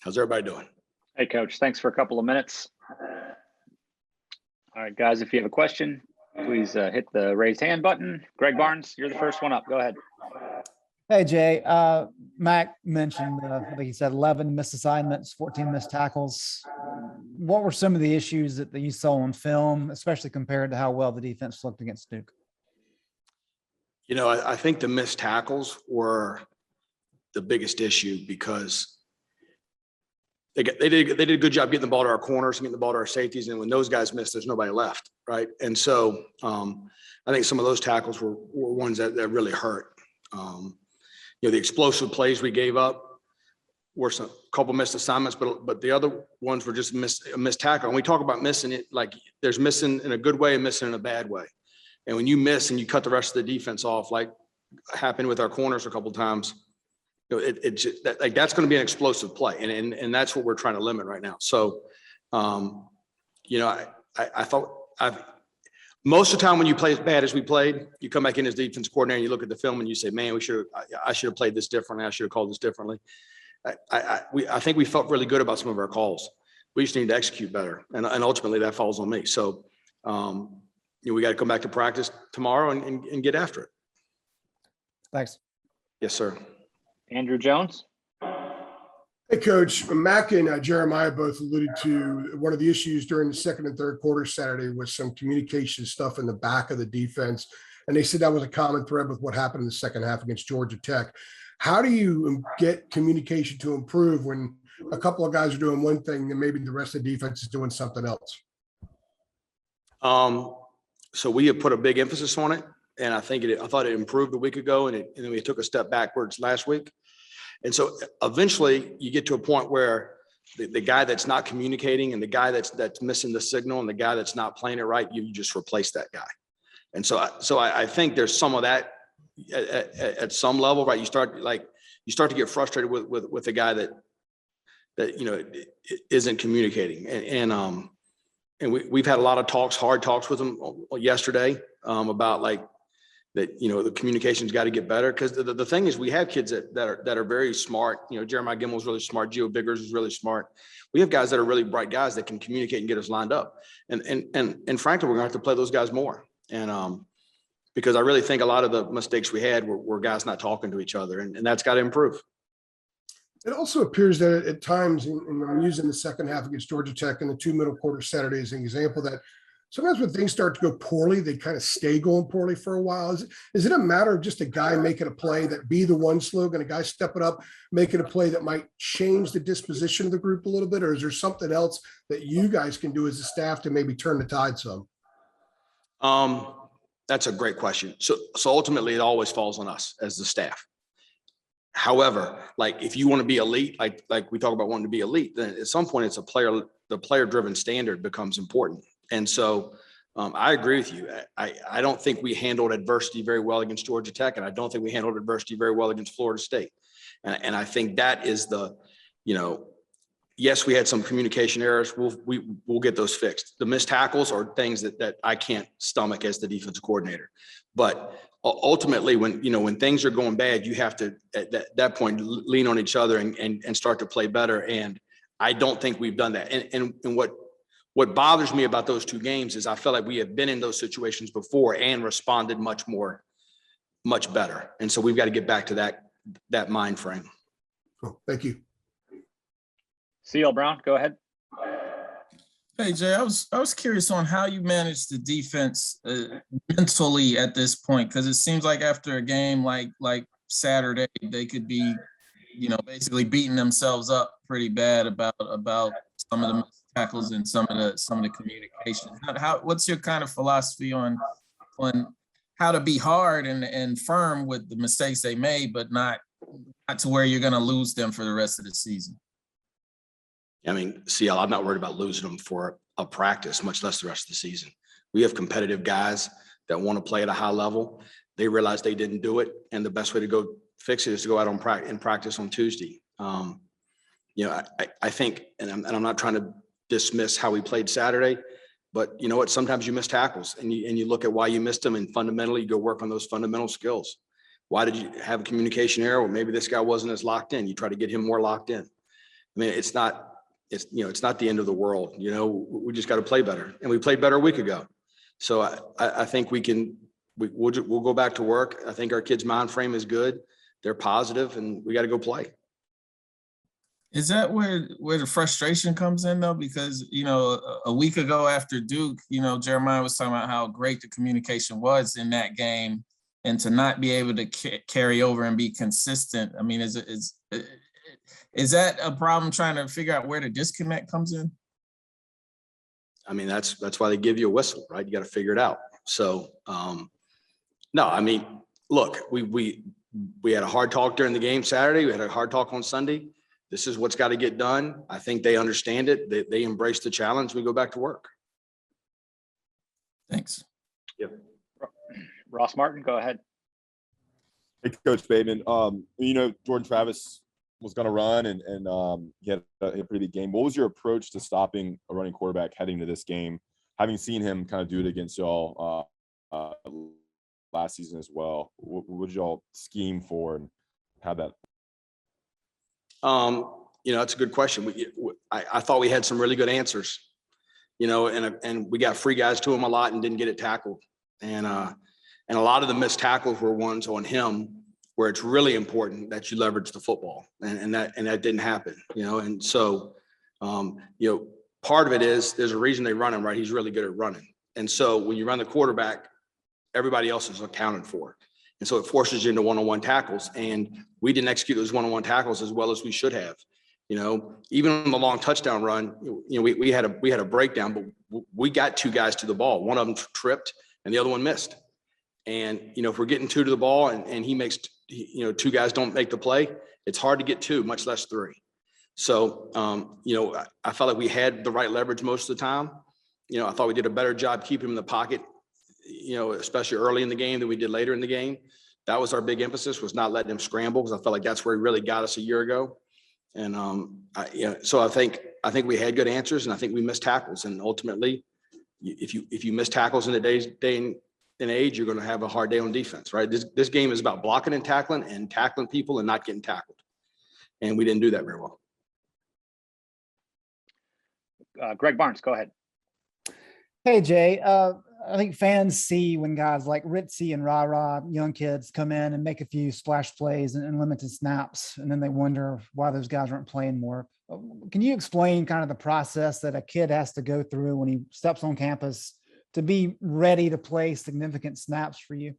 How's everybody doing? Hey, Coach. Thanks for a couple of minutes. All right, guys, if you have a question, please hit the raise hand button. Greg Barnes, you're the first one up. Go ahead. Hey, Jay. Mac mentioned, I think he said 11 missed assignments, 14 missed tackles. What were some of the issues that you saw on film, especially compared to how well the defense looked against Duke? You know, I think the missed tackles were the biggest issue because they did a good job getting the ball to our corners and getting the ball to our safeties. And when those guys missed, there's nobody left, right? And so I think some of those tackles were ones that really hurt. You know, the explosive plays we gave up were a couple missed assignments, but the other ones were just a missed tackle. And we talk about missing it like there's missing in a good way and missing in a bad way. And when you miss and you cut the rest of the defense off, like happened with our corners a couple of times, you know, that's going to be an explosive play, and that's what we're trying to limit right now. So, you know, I thought most of the time when you play as bad as we played, you come back in as defense coordinator and you look at the film and you say, "Man, I should have played this differently. I should have called this differently." I think we felt really good about some of our calls. We just need to execute better, and ultimately that falls on me. So, you know, we got to come back to practice tomorrow and get after it. Thanks. Yes, sir. Andrew Jones. Hey, Coach. Mac and Jeremiah both alluded to one of the issues during the second and third quarter Saturday was some communication stuff in the back of the defense. And they said that was a common thread with what happened in the second half against Georgia Tech. How do you get communication to improve when a couple of guys are doing one thing and maybe the rest of the defense is doing something else? So we have put a big emphasis on it. And I thought it improved a week ago, and then we took a step backwards last week. And so eventually you get to a point where the guy that's not communicating and the guy that's missing the signal and the guy that's not playing it right, you just replace that guy. And so I think there's some of that at some level, right? You start to get frustrated with the guy that you know isn't communicating. And we've had a lot of hard talks with him yesterday about like that, you know, the communication's got to get better. Because the thing is, we have kids that are very smart. You know, Jeremiah Gimbel's really smart. Gio Biggers is really smart. We have guys that are really bright guys that can communicate and get us lined up. And frankly, we're going to have to play those guys more. And because I really think a lot of the mistakes we had were guys not talking to each other, and that's got to improve. It also appears that at times, and I'm using the second half against Georgia Tech and the two middle quarter Saturday as an example, that sometimes when things start to go poorly, they kind of stay going poorly for a while. Is it a matter of just a guy making a play that be the one slogan, a guy stepping up, making a play that might change the disposition of the group a little bit? Or is there something else that you guys can do as a staff to maybe turn the tide some? That's a great question. So ultimately, it always falls on us as the staff. However, like if you want to be elite, like we talk about wanting to be elite, then at some point the player-driven standard becomes important. And so I agree with you. I don't think we handled adversity very well against Georgia Tech, and I don't think we handled adversity very well against Florida State. And I think that is you know, yes, we had some communication errors. We'll get those fixed. The missed tackles are things that I can't stomach as the defensive coordinator. But ultimately, when things are going bad, you have to at that point lean on each other and start to play better. And I don't think we've done that. And what bothers me about those two games is I feel like we have been in those situations before and responded much better. And so we've got to get back to that mind frame. Cool. Thank you. CL Brown, go ahead. Hey, Jay, I was curious on how you manage the defense mentally at this point, because it seems like after a game like Saturday, they could be, you know, basically beating themselves up pretty bad about some of the tackles and some of the communication. What's your kind of philosophy on how to be hard and firm with the mistakes they made, but not to where you're going to lose them for the rest of the season? I mean, CL, I'm not worried about losing them for a practice, much less the rest of the season. We have competitive guys that want to play at a high level. They realize they didn't do it, and the best way to go fix it is to go out in practice on Tuesday. You know, I think, and I'm not trying to dismiss how we played Saturday, but you know what? Sometimes you miss tackles, and you look at why you missed them, and fundamentally you go work on those fundamental skills. Why did you have a communication error? Well, maybe this guy wasn't as locked in. You try to get him more locked in. I mean, it's not the end of the world. We just got to play better, and we played better a week ago. So I think we'll go back to work. I think our kids' mind frame is good. They're positive, and we got to go play. Is that where the frustration comes in though? Because, a week ago after Duke, Jeremiah was talking about how great the communication was in that game, and to not be able to carry over and be consistent. I mean, is that a problem, trying to figure out where the disconnect comes in? I mean, that's why they give you a whistle, right? You got to figure it out. So, no, I mean, look, we had a hard talk during the game Saturday. We had a hard talk on Sunday. This is what's got to get done. I think they understand it. They embrace the challenge. We go back to work. Thanks. Yep. Ross Martin, go ahead. Hey, Coach Bateman. Jordan Travis was going to run and he had a pretty big game. What was your approach to stopping a running quarterback heading to this game, having seen him kind of do it against y'all last season as well? What did y'all scheme for and how that? It's a good question. I thought we had some really good answers, and we got free guys to him a lot and didn't get it tackled. And a lot of the missed tackles were ones on him where it's really important that you leverage the football, and that didn't happen, and so, part of it is there's a reason they run him, right? He's really good at running. And so when you run the quarterback, everybody else is accounted for. And so it forces you into one-on-one tackles, and we didn't execute those one-on-one tackles as well as we should have. Even on the long touchdown run, we had a breakdown, but we got two guys to the ball. One of them tripped and the other one missed. And, if we're getting two to the ball and he makes, two guys don't make the play, it's hard to get two, much less three. So, I felt like we had the right leverage most of the time. I thought we did a better job keeping him in the pocket, especially early in the game than we did later in the game. That was our big emphasis, was not letting him scramble, because I felt like that's where he really got us a year ago. And, so I think we had good answers, and I think we missed tackles. And ultimately, if you miss tackles in today's day and age, you're going to have a hard day on defense, right? This game is about blocking and tackling people and not getting tackled. And we didn't do that very well. Greg Barnes, go ahead. Hey, Jay. I think fans see when guys like Ritzy and Ra, young kids, come in and make a few splash plays and limited snaps, and then they wonder why those guys aren't playing more. Can you explain kind of the process that a kid has to go through when he steps on campus to be ready to play significant snaps for you?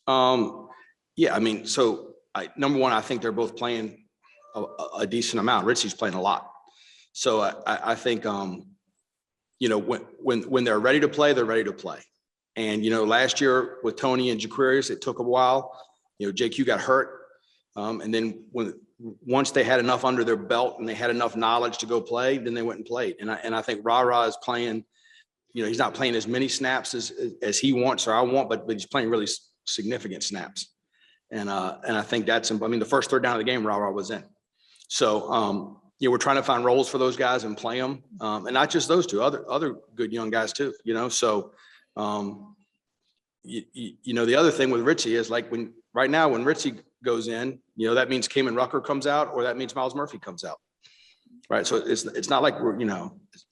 Yeah, I mean, so number one, I think they're both playing a decent amount. Ritzy's playing a lot. So I think, when they're ready to play, they're ready to play. And, last year with Tony and Jaquarius, it took a while. JQ got hurt. And then once they had enough under their belt and they had enough knowledge to go play, then they went and played. And I think Ra is playing, he's not playing as many snaps as he wants or I want, but he's playing really significant snaps. And I think the first third down of the game, Ra was in. So, we're trying to find roles for those guys and play them, and not just those two, other good young guys too. So, the other thing with Ritzy is like right now when Ritzy goes in, that means Cayman Rucker comes out, or that means Miles Murphy comes out, right? So it's not like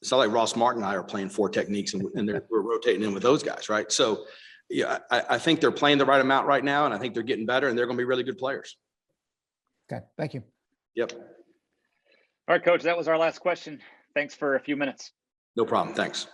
it's not like Ross Martin and I are playing four techniques and we're rotating in with those guys, right? So, I think they're playing the right amount right now, and I think they're getting better, and they're going to be really good players. Okay, thank you. Yep. All right, Coach, that was our last question. Thanks for a few minutes. No problem. Thanks.